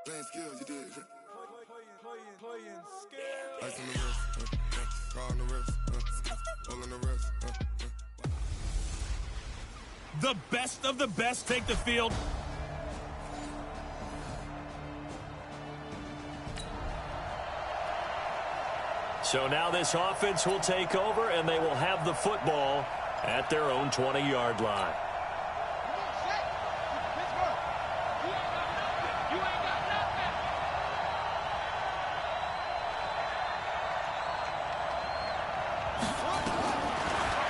Playing skills, you did. Playing skills. Ice on the wrist, car on the wrist, all on the wrist. The best of the best take the field. So now this offense will take over, and they will have the football at their own 20-yard line.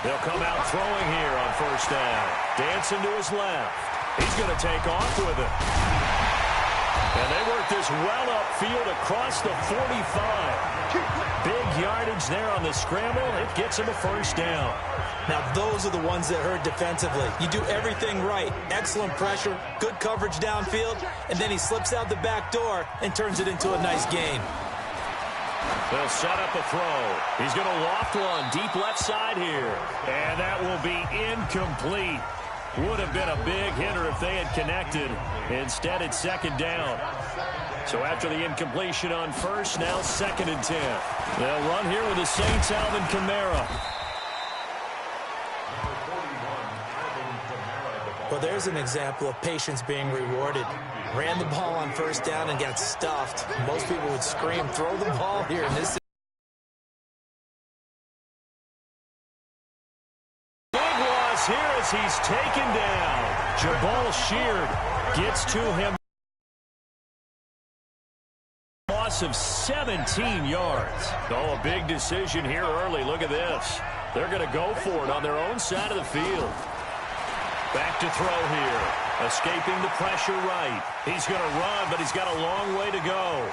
They'll come out throwing here on first down. Dancing to his left. He's going to take off with it. And they work this well upfield across the 45. Big yardage there on the scramble. It gets him a first down. Now, those are the ones that hurt defensively. You do everything right. Excellent pressure, good coverage downfield, and then he slips out the back door and turns it into a nice gain. They'll set up a throw. He's going to loft one deep left side here. And that will be incomplete. Would have been a big hitter if they had connected. Instead, it's second down. So after the incompletion on first, now 2nd and 10. They'll run here with the Saints' Alvin Kamara. Well, there's an example of patience being rewarded. Ran the ball on first down and got stuffed. Most people would scream, throw the ball here in this. Big loss here as he's taken down. Jabal Sheard gets to him. Loss of 17 yards. Oh, a big decision here early. Look at this. They're going to go for it on their own side of the field. Back to throw here. Escaping the pressure right. He's going to run, but he's got a long way to go.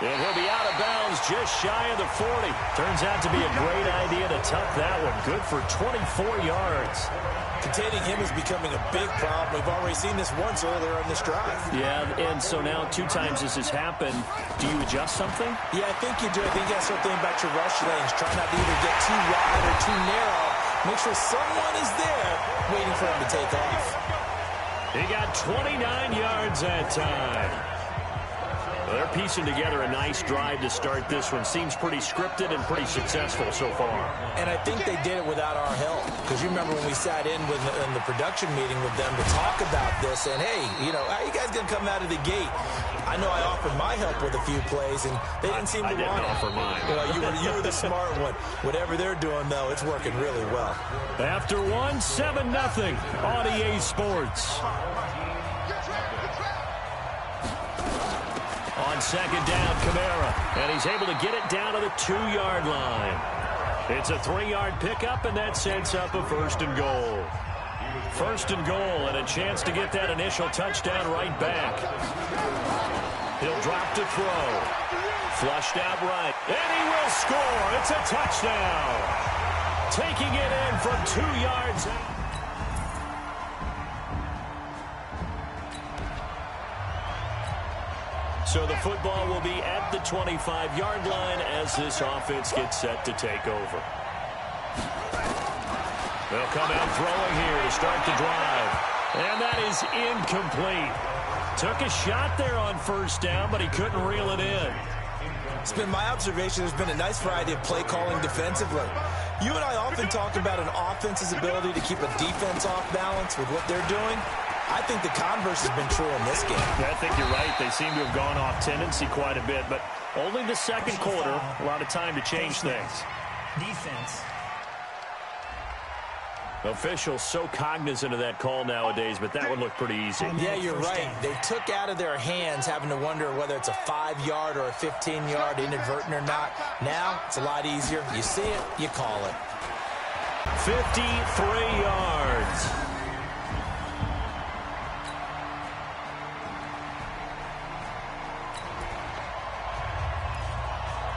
And he'll be out of bounds just shy of the 40. Turns out to be a great idea to tuck that one. Good for 24 yards. Containing him is becoming a big problem. We've already seen this once earlier on this drive. Yeah, and so now 2 times this has happened. Do you adjust something? Yeah, I think you do. I think you got to start thinking about your rush lanes. Try not to either get too wide or too narrow. Make sure someone is there waiting for him to take off. He got 29 yards that time. Well, they're piecing together a nice drive to start this one. Seems pretty scripted and pretty successful so far. And I think they did it without our help. Because you remember when we sat in the production meeting with them to talk about this. And, hey, you know, how are you guys going to come out of the gate? I know I offered my help with a few plays, and they didn't seem to want it. I didn't offer mine. Well, you were the smart one. Whatever they're doing, though, it's working really well. After 7-0 on EA Sports. On second down, Kamara. And he's able to get it down to the 2-yard line. It's a 3-yard pickup, and that sets up a 1st and goal. 1st and goal, and a chance to get that initial touchdown right back. He'll drop to throw. Flushed out right. And he will score. It's a touchdown. Taking it in from 2 yards out. So the football will be at the 25-yard line as this offense gets set to take over. They'll come out throwing here to start the drive. And that is incomplete. Took a shot there on first down, but he couldn't reel it in. It's been my observation there's been a nice variety of play calling defensively. You and I often talk about an offense's ability to keep a defense off balance with what they're doing. I think the converse has been true in this game. Yeah, I think you're right. They seem to have gone off tendency quite a bit, but only the second quarter, a lot of time to change things. Defense. Officials so cognizant of that call nowadays, but that would look pretty easy. Yeah, you're right. They took out of their hands having to wonder whether it's a 5-yard or a 15-yard, inadvertent or not. Now, it's a lot easier. You see it, you call it. 53 yards.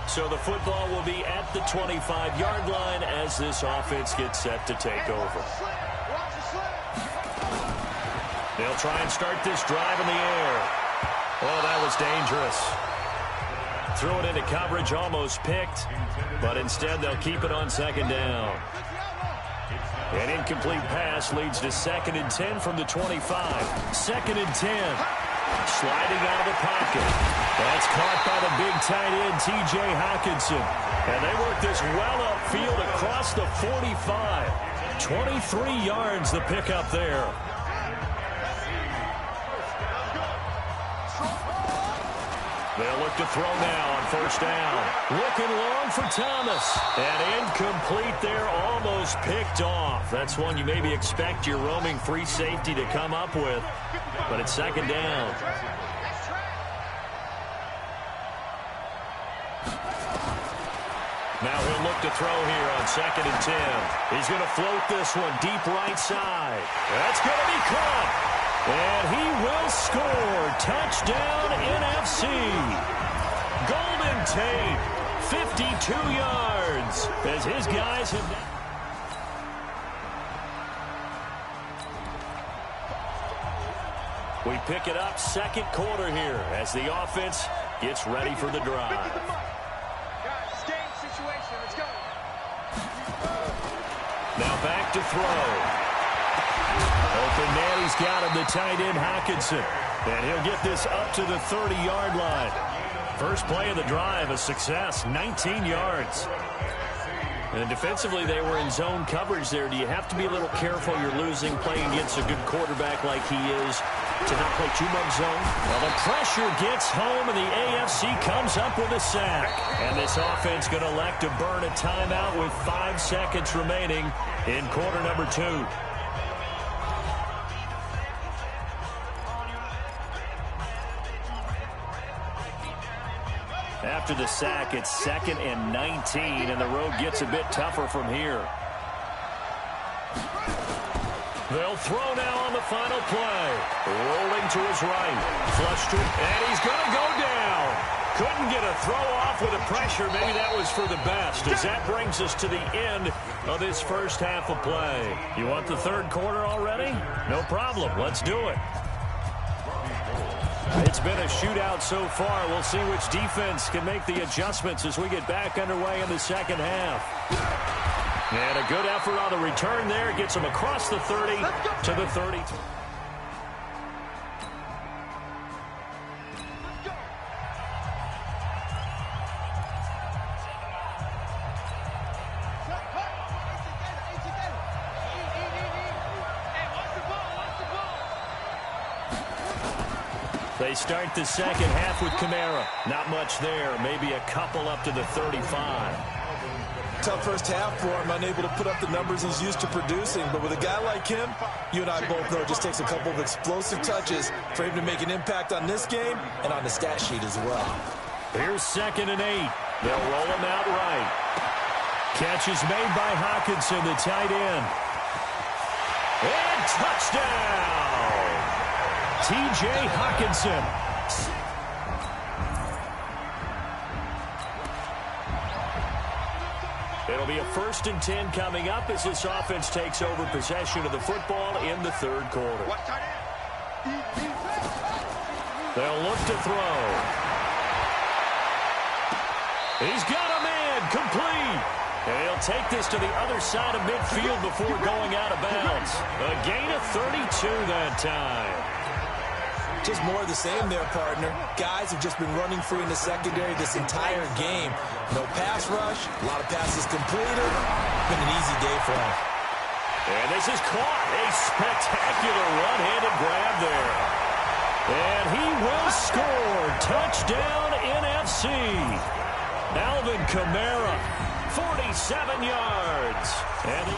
So the football will be at the 25-yard line as this offense gets set to take over. They'll try and start this drive in the air. Oh, that was dangerous. Threw it into coverage, almost picked, but instead they'll keep it on second down. An incomplete pass leads to 2nd and 10 from the 25. 2nd and 10. Sliding out of the pocket. That's caught by the big tight end, T.J. Hockenson. And they work this well upfield across the 45. 23 yards the pickup there. They'll look to throw now on first down. Looking long for Thomas. And incomplete there, almost picked off. That's one you maybe expect your roaming free safety to come up with. But it's second down. Now he'll look to throw here on 2nd and 10. He's going to float this one deep right side. That's going to be caught. And he will score. Touchdown, NFC. Golden Tate, 52 yards, as his guys have... We pick it up second quarter here as the offense gets ready for the drive. Guys, game situation. Let's go. Now back to throw. Open man, he's got him, the tight end Hockenson. And he'll get this up to the 30-yard line. First play of the drive, a success, 19 yards. And defensively, they were in zone coverage there. Do you have to be a little careful? You're losing, playing against a good quarterback like he is, to not play too much zone? Well, the pressure gets home, and the AFC comes up with a sack. And this offense going to elect to burn a timeout with 5 seconds remaining in quarter number 2. After the sack, it's 2nd and 19, and the road gets a bit tougher from here. They'll throw now on the final play. Rolling to his right. Flush to him, and he's going to go down. Couldn't get a throw off with the pressure. Maybe that was for the best, as that brings us to the end of this first half of play. You want the third quarter already? No problem. Let's do it. It's been a shootout so far. We'll see which defense can make the adjustments as we get back underway in the second half. And a good effort on the return there. Gets them across the 30 to the 32. They start the second half with Kamara. Not much there. Maybe a couple up to the 35. Tough first half for him, unable to put up the numbers he's used to producing. But with a guy like him, you and I both know it just takes a couple of explosive touches for him to make an impact on this game and on the stat sheet as well. Here's 2nd and 8. They'll roll him out right. Catch is made by Hockenson, the tight end. And touchdown! T.J. Hockenson. It'll be a 1st and 10 coming up as this offense takes over possession of the football in the third quarter. They'll look to throw. He's got a man, complete. And he'll take this to the other side of midfield before going out of bounds. A gain of 32 that time. Just more of the same there, partner. Guys have just been running free in the secondary this entire game. No pass rush, a lot of passes completed. Been an easy day for him. And this is caught. A spectacular one-handed grab there. And he will score. Touchdown, NFC. Alvin Kamara, 47 yards. And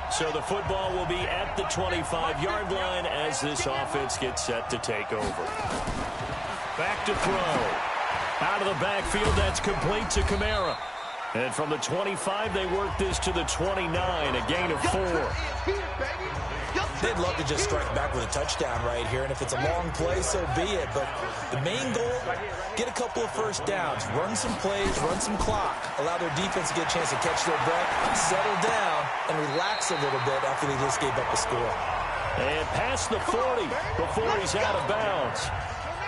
so the football will be at the 25-yard line as this offense gets set to take over. Back to throw. Out of the backfield, that's complete to Kamara. And from the 25, they work this to the 29, a gain of 4. They'd love to just strike back with a touchdown right here, and if it's a long play, so be it. But the main goal, get a couple of first downs, run some plays, run some clock, allow their defense to get a chance to catch their breath, settle down, and relax a little bit after they just gave up a score. And past the 40 before he's out of bounds.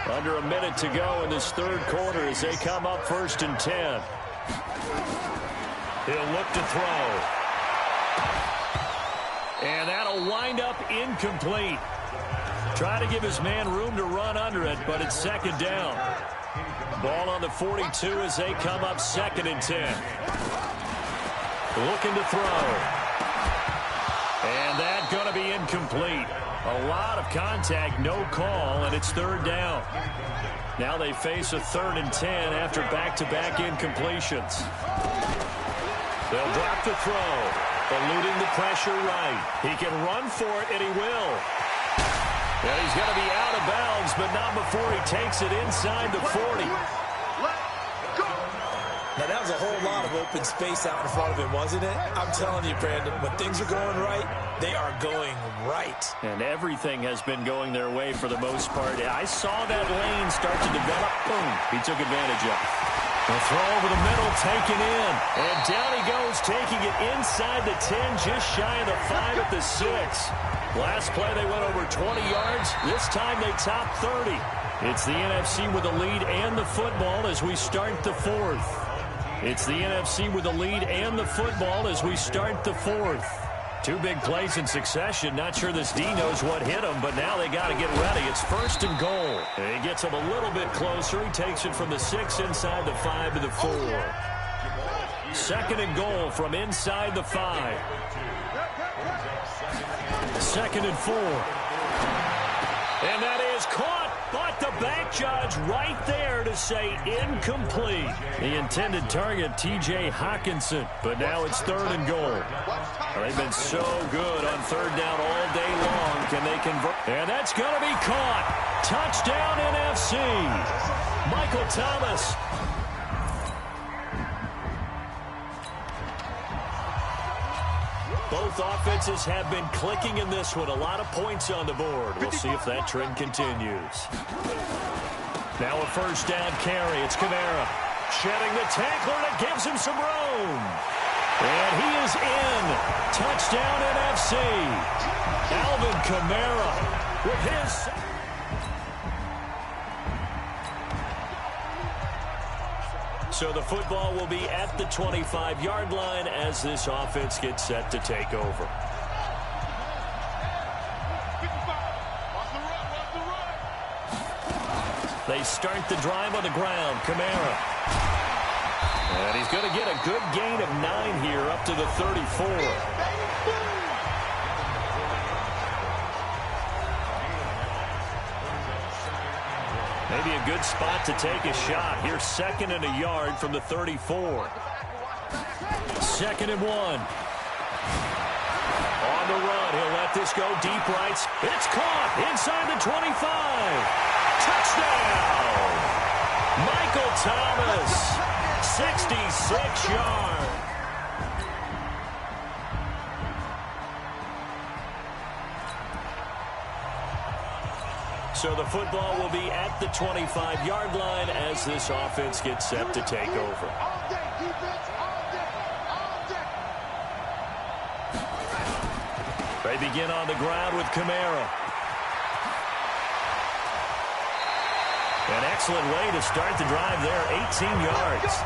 Under a minute to go in this third quarter as they come up 1st and 10. He'll look to throw. And that'll wind up incomplete. Trying to give his man room to run under it, but it's second down. Ball on the 42 as they come up 2nd and 10. Looking to throw. And that's going to be incomplete. A lot of contact, no call, and it's 3rd down. Now they face a 3rd and 10 after back-to-back incompletions. They'll drop the throw, eluding the pressure right. He can run for it, and he will. And he's going to be out of bounds, but not before he takes it inside the 40. Now, that was a whole lot of open space out in front of him, wasn't it? I'm telling you, Brandon, when things are going right, they are going right. And everything has been going their way for the most part. I saw that lane start to develop. Boom. He took advantage of it. The throw over the middle, taken in. And down he goes, taking it inside the 10, just shy of the 5 at the 6. Last play, they went over 20 yards. This time, they topped 30. It's the NFC with the lead and the football as we start the 4th. It's the NFC with the lead and the football as we start the 4th. 2 big plays in succession. Not sure this D knows what hit him, but now they got to get ready. It's 1st and goal. And he gets him a little bit closer. He takes it from the 6 inside the 5 to the 4. 2nd and goal from inside the 5. 2nd and 4. And that is caught. But the back judge right there to say incomplete. The intended target, T.J. Hockenson. But now it's 3rd and goal. Well, they've been so good on 3rd down all day long. Can they convert? And that's going to be caught. Touchdown NFC. Michael Thomas. Both offenses have been clicking in this one. A lot of points on the board. We'll see if that trend continues. Now a 1st down carry. It's Kamara. Shedding the tackler that gives him some room. And he is in. Touchdown NFC. Alvin Kamara with his... So the football will be at the 25-yard line as this offense gets set to take over. They start the drive on the ground. Kamara. And he's going to get a good gain of 9 here up to the 34. Maybe a good spot to take a shot. Here's 2nd and a yard from the 34. 2nd and 1. On the run, he'll let this go deep right. It's caught inside the 25. Touchdown! Michael Thomas, 66 yards. So the football will be at the 25-yard line as this offense gets set to take over. They begin on the ground with Kamara. An excellent way to start the drive there, 18 yards.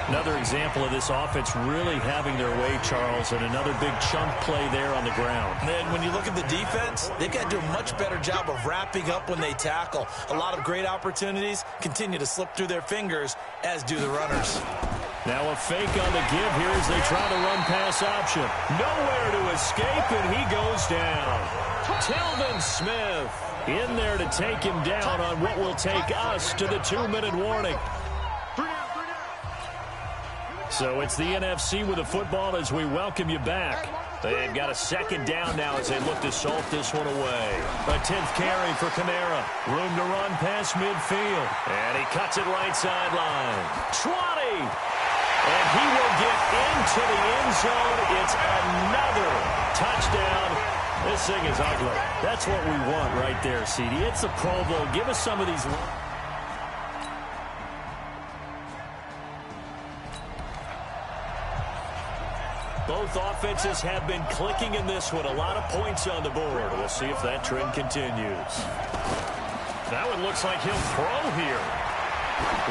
Another example of this offense really having their way, Charles, and another big chunk play there on the ground. And when you look at the defense, they've got to do a much better job of wrapping up when they tackle. A lot of great opportunities continue to slip through their fingers, as do the runners. Now a fake on the give here as they try to run pass option. Nowhere to escape, and he goes down. Telvin Smith in there to take him down on what will take us to the 2-minute warning. So it's the NFC with the football as we welcome you back. They've got a 2nd down now as they look to salt this one away. A 10th carry for Kamara. Room to run past midfield. And he cuts it right sideline. 20! And he will get into the end zone. It's another touchdown. This thing is ugly. That's what we want right there, CD. It's a Pro Bowl. Give us some of these... Both offenses have been clicking in this one. A lot of points on the board. We'll see if that trend continues. That one looks like he'll throw here.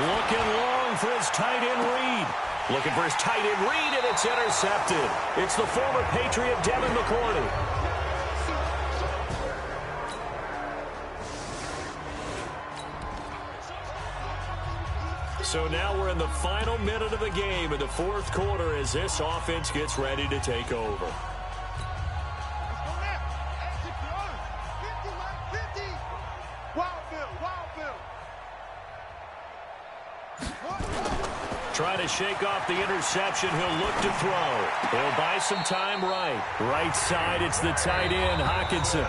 Looking long for his tight end read. Looking for his tight end read, and it's intercepted. It's the former Patriot Devin McCourty. So now we're in the final minute of the game in the fourth quarter as this offense gets ready to take over. Trying to shake off the interception. He'll look to throw. He'll buy some time right. Right side, it's the tight end, Hockenson.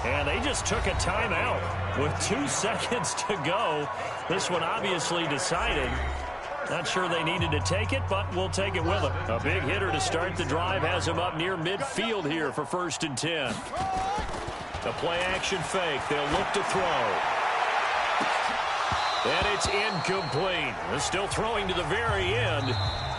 And they just took a timeout with 2 seconds to go. This one obviously decided. Not sure they needed to take it, but we'll take it with them. A big hitter to start the drive has him up near midfield here for 1st and 10. A play-action fake. They'll look to throw. And it's incomplete. They're still throwing to the very end,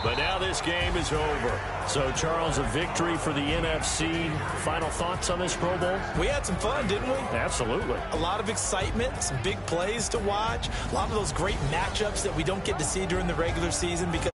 but now this game is over. So, Charles, a victory for the NFC. Final thoughts on this Pro Bowl? We had some fun, didn't we? Absolutely. A lot of excitement, some big plays to watch, a lot of those great matchups that we don't get to see during the regular season because